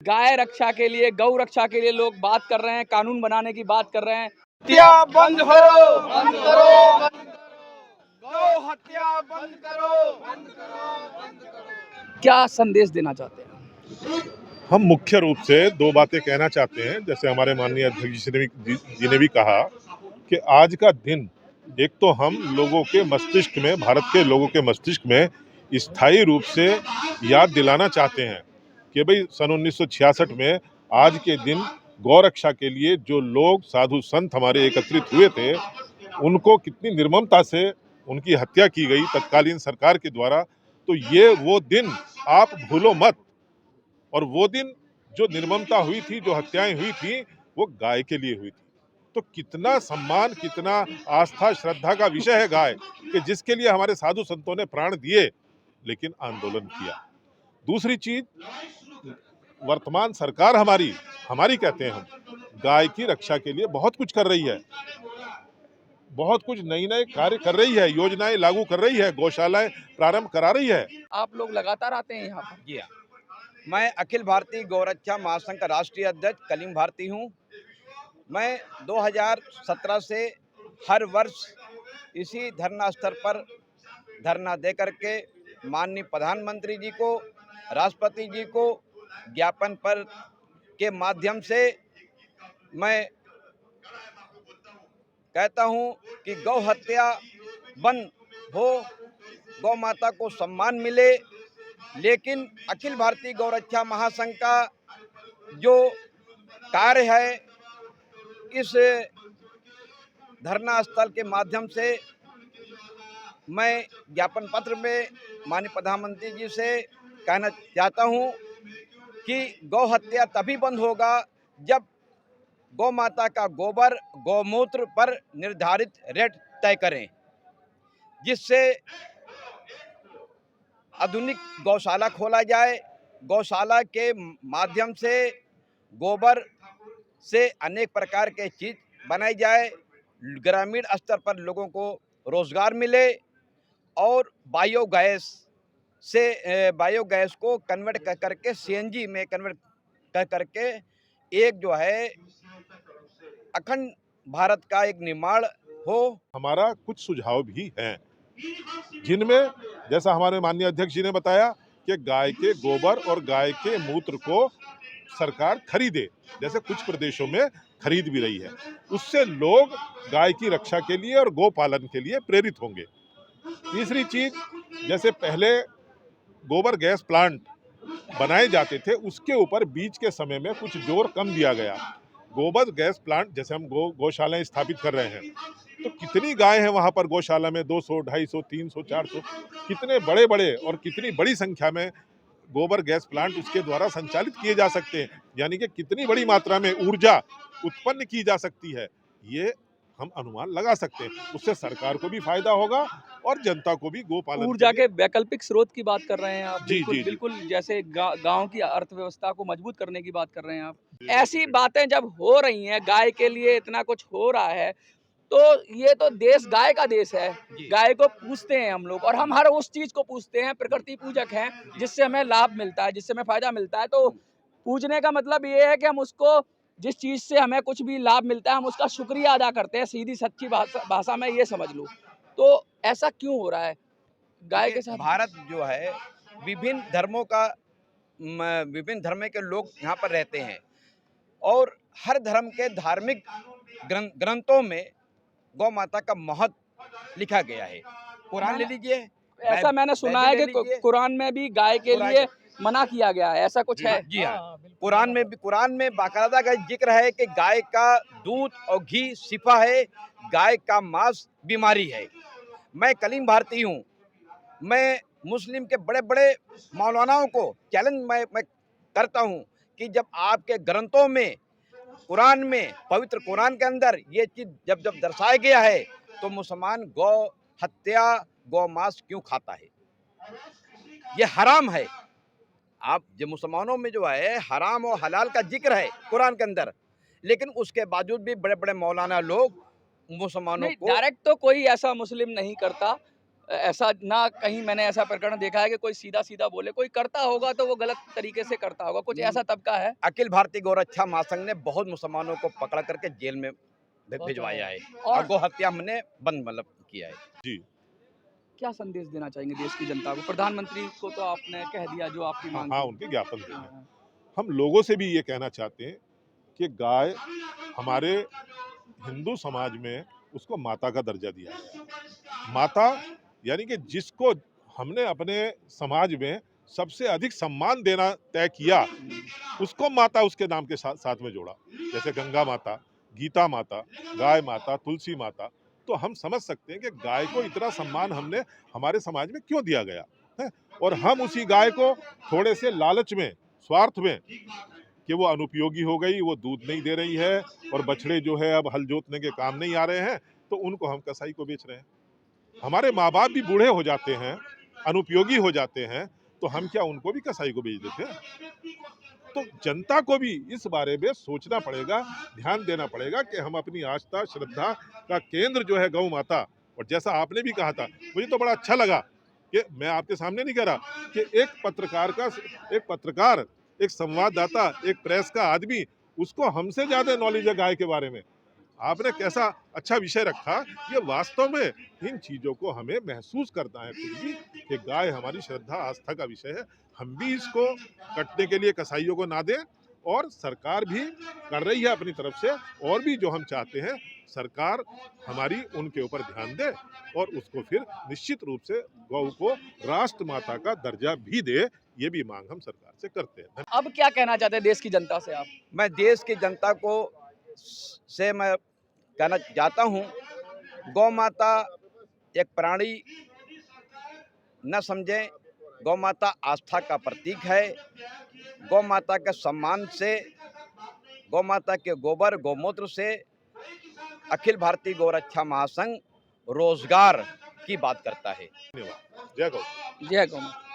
गाय रक्षा के लिए, गौ रक्षा के लिए लोग बात कर रहे हैं, कानून बनाने की बात कर रहे हैं। हत्या बंद करो, बंद करो, बंद करो। गौ हत्या बंद करो, बंद करो, बंद करो। क्या संदेश देना चाहते हैं? हम मुख्य रूप से दो बातें कहना चाहते हैं। जैसे हमारे माननीय अध्यक्ष जी ने भी कहा कि आज का दिन एक तो हम लोगों के मस्तिष्क में, भारत के लोगों के मस्तिष्क में स्थायी रूप से याद दिलाना चाहते हैं कि भाई सन 1966 में आज के दिन गौ रक्षा के लिए जो लोग साधु संत हमारे एकत्रित हुए थे, उनको कितनी निर्ममता से उनकी हत्या की गई तत्कालीन सरकार के द्वारा। तो ये वो दिन आप भूलो मत। और वो दिन जो निर्ममता हुई थी, जो हत्याएं हुई थी, वो गाय के लिए हुई थी। तो कितना सम्मान, कितना आस्था, श्रद्धा का विषय है गाय, कि जिसके लिए हमारे साधु संतों ने प्राण दिए, लेकिन आंदोलन किया। दूसरी चीज, वर्तमान सरकार हमारी कहते हैं हम, गाय की रक्षा के लिए बहुत कुछ कर रही है, बहुत कुछ नए कार्य कर रही है, योजनाएं लागू कर रही है, गौशालाएं प्रारंभ करा रही है। आप लोग लगातार आते हैं यहाँ पर। जी हाँ, मैं अखिल भारतीय गौरक्षा महासंघ का राष्ट्रीय अध्यक्ष कलीम भारती हूँ। मैं 2017 से हर वर्ष इसी धरना स्थल पर धरना दे करके माननीय प्रधानमंत्री जी को, राष्ट्रपति जी को ज्ञापन पर के माध्यम से मैं कहता हूं कि गौ हत्या बंद हो, गौ माता को सम्मान मिले। लेकिन अखिल भारतीय गौरक्षा महासंघ का जो कार्य है, इस धरना स्थल के माध्यम से मैं ज्ञापन पत्र में माननीय प्रधानमंत्री जी से कहना चाहता हूं कि गौ हत्या तभी बंद होगा जब गौ माता का गोबर, गौमूत्र पर निर्धारित रेट तय करें, जिससे आधुनिक गौशाला खोला जाए। गौशाला के माध्यम से गोबर से अनेक प्रकार के चीज बनाई जाए, ग्रामीण स्तर पर लोगों को रोजगार मिले और बायोगैस को कन्वर्ट कर करके सीएनजी में कन्वर्ट कर करके एक जो है अखंड भारत का एक निर्माण हो। हमारा कुछ सुझाव भी हैं, जिनमें जैसा हमारे माननीय अध्यक्ष जी ने बताया कि गाय के गोबर और गाय के मूत्र को सरकार खरीदे, जैसे कुछ प्रदेशों में खरीद भी रही है। उससे लोग गाय की रक्षा के लिए और गौ पालन के लिए प्रेरित होंगे। तीसरी चीज, जैसे पहले गोबर गैस प्लांट बनाए जाते थे, उसके ऊपर बीच के समय में कुछ जोर कम दिया गया। गोबर गैस प्लांट जैसे हम गौशालाएं स्थापित कर रहे हैं, तो कितनी गाय हैं वहां पर गौशाला में, 200, 250, 300, 400, कितने बड़े बड़े और कितनी बड़ी संख्या में गोबर गैस प्लांट उसके द्वारा संचालित किए जा सकते हैं। यानी कि कितनी बड़ी मात्रा में ऊर्जा उत्पन्न की जा सकती है, ये हम अनुमान लगा सकते हैं। उससे सरकार को भी फायदा होगा और जनता को भी गोपालन ऊर्जा के वैकल्पिक स्रोत की बात कर रहे हैं आप। जी, बिल्कुल जी, जी। बिल्कुल, जैसे गांव की अर्थव्यवस्था को मजबूत करने की बात कर रहे हैं आप। ऐसी बातें जब हो रही हैं, गाय के लिए इतना कुछ हो रहा है, तो ये तो देश गाय का देश है। गाय को पूजते हैं हम लोग, और हम हर उस चीज को पूजते हैं, प्रकृति पूजक हैं, जिससे हमें लाभ मिलता है, जिससे हमें फायदा मिलता है। तो पूजने का मतलब ये है कि हम उसको, जिस चीज से हमें कुछ भी लाभ मिलता है, हम उसका शुक्रिया अदा करते हैं। सीधी सच्ची भाषा में ये समझ लो। तो ऐसा क्यों हो रहा है गाय के साथ? भारत जो है विभिन्न धर्मों का विभिन्न धर्म के लोग यहाँ पर रहते हैं और हर धर्म के धार्मिक ग्रंथों में गौ माता का महत्व लिखा गया है। कुरान ले लीजिए, ऐसा मैंने सुना है कि कुरान में भी गाय के लिए मना किया गया है, ऐसा कुछ है? जी हाँ, कुरान में बाकायदा का जिक्र है कि गाय का दूध और घी शिफा है, गाय का मांस बीमारी है। मैं कलीम भारती हूँ। मैं मुस्लिम के बड़े बड़े मौलानाओं को चैलेंज मैं करता हूँ कि जब आपके ग्रंथों में, कुरान में, पवित्र कुरान के अंदर ये चीज जब जब दर्शाया गया है, तो मुसलमान गौ हत्या, गौ मांस क्यों खाता है? ये हराम है। आप जो मुसलमानों में जो है हराम और हलाल का जिक्र है कुरान के अंदर, लेकिन उसके बावजूद भी बड़े बड़े मौलाना लोग मुसलमानों को डायरेक्ट तो कोई ऐसा मुस्लिम नहीं करता, ऐसा ना कहीं मैंने ऐसा प्रकरण देखा है कि कोई सीधा सीधा बोले, कोई करता होगा तो वो गलत तरीके से करता होगा, कुछ ऐसा तबका है। अखिल भारतीय गौरक्षा महासंघ ने बहुत मुसलमानों को पकड़ करके जेल में भिजवाया है और और गौ हत्या हमने बंद मतलब किया है। जी। क्या संदेश देना चाहेंगे देश की जनता को? प्रधानमंत्री को तो आपने कह दिया जो आपकी हाँ मांग हाँ, थी। उनके ज्ञापन देंगे। हाँ, हम लोगों से भी ये कहना चाहते हैं कि गाय हमारे हिंदू समाज में उसको माता का दर्जा दिया गया है। माता यानी कि जिसको हमने अपने समाज में सबसे अधिक सम्मान देना तय किया, उसको माता उसके नाम के साथ साथ में जोड़ा। जैसे गंगा माता, गीता माता, गाय माता, तुलसी माता। तो हम समझ सकते हैं कि गाय को इतना सम्मान हमने हमारे समाज में क्यों दिया गया है। और हम उसी गाय को थोड़े से लालच में, स्वार्थ में, कि वो अनुपयोगी हो गई, वो दूध नहीं दे रही है और बछड़े जो है अब हल जोतने के काम नहीं आ रहे हैं, तो उनको हम कसाई को बेच रहे हैं। हमारे माँ बाप भी बूढ़े हो जाते हैं, अनुपयोगी हो जाते हैं, तो हम क्या उनको भी कसाई को बेच देते हैं? तो जनता को भी इस बारे में सोचना पड़ेगा, ध्यान देना पड़ेगा कि हम अपनी आस्था, श्रद्धा का केंद्र जो है गौ माता। और जैसा आपने भी कहा था, मुझे तो बड़ा अच्छा लगा कि मैं आपके सामने नहीं कह रहा कि एक पत्रकार, एक संवाददाता, एक प्रेस का आदमी, उसको हमसे ज्यादा नॉलेज है गाय के बारे में। आपने कैसा अच्छा विषय रखा। ये वास्तव में इन चीजों को हमें महसूस करना है खुद भी कि गाय हमारी श्रद्धा आस्था का विषय है। हम भी इसको कटने के लिए कसाईयों को ना दें, और सरकार भी कर रही है अपनी तरफ से। और भी जो हम चाहते हैं सरकार हमारी उनके ऊपर ध्यान दे और उसको फिर निश्चित रूप से गौ को राष्ट्र माता का दर्जा भी दे। ये भी मांग हम सरकार से करते हैं। अब क्या कहना चाहते हैं देश की जनता से आप? मैं देश की जनता को से मैं कहना चाहता हूँ, गौ माता एक प्राणी न समझें, गौ माता आस्था का प्रतीक है। गौ माता के सम्मान से, गौ माता के गोबर गौमूत्र से अखिल भारतीय गौरक्षा महासंघ रोजगार की बात करता है। धन्यवाद। जय गौ। जय गौ माता।